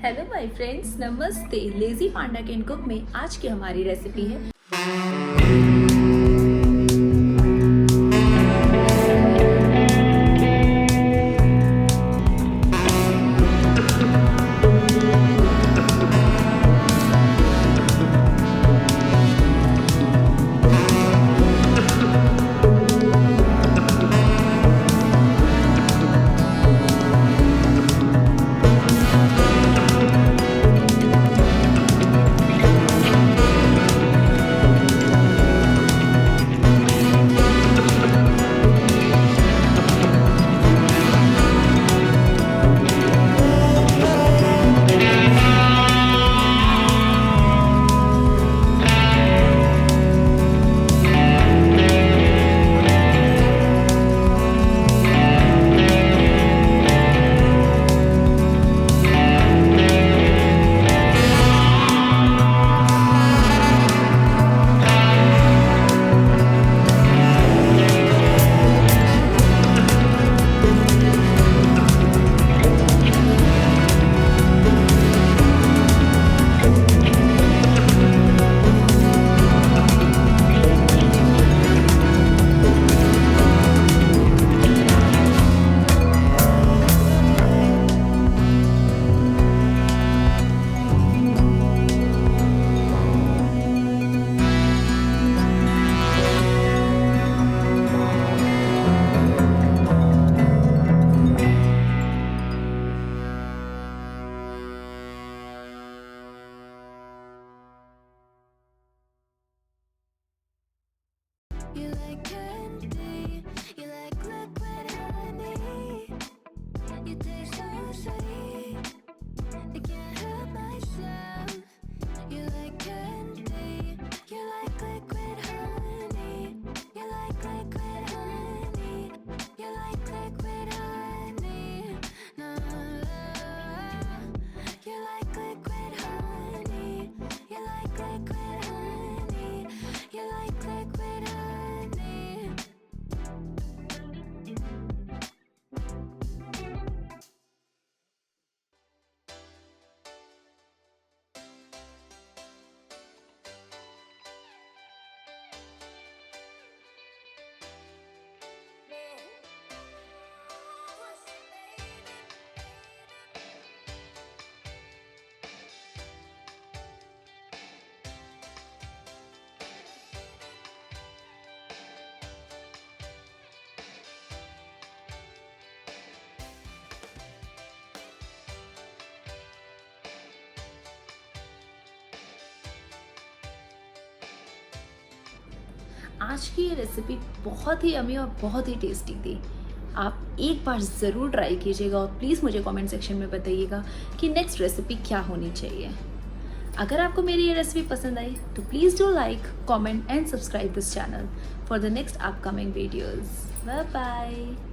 Hello my friends, नमस्ते। Lazy Panda can cook में आज की हमारी रेसिपी है You like candy, you like liquid honey. You taste so sweet, I can't help myself. You like candy, you like liquid honey. You like liquid honey, you like liquid honey. No, you like liquid honey, you like liquid honey, you like liquid honey. आज की ये recipe बहुत ही yummy और बहुत ही tasty थी। आप एक बार ज़रूर ट्राई कीजिएगा और प्लीज़ मुझे कमेंट सेक्शन में बताइएगा कि नेक्स्ट रेसिपी क्या होनी चाहिए। अगर आपको मेरी ये रेसिपी पसंद आई तो please do like, comment and subscribe this channel for the next upcoming videos. Bye bye.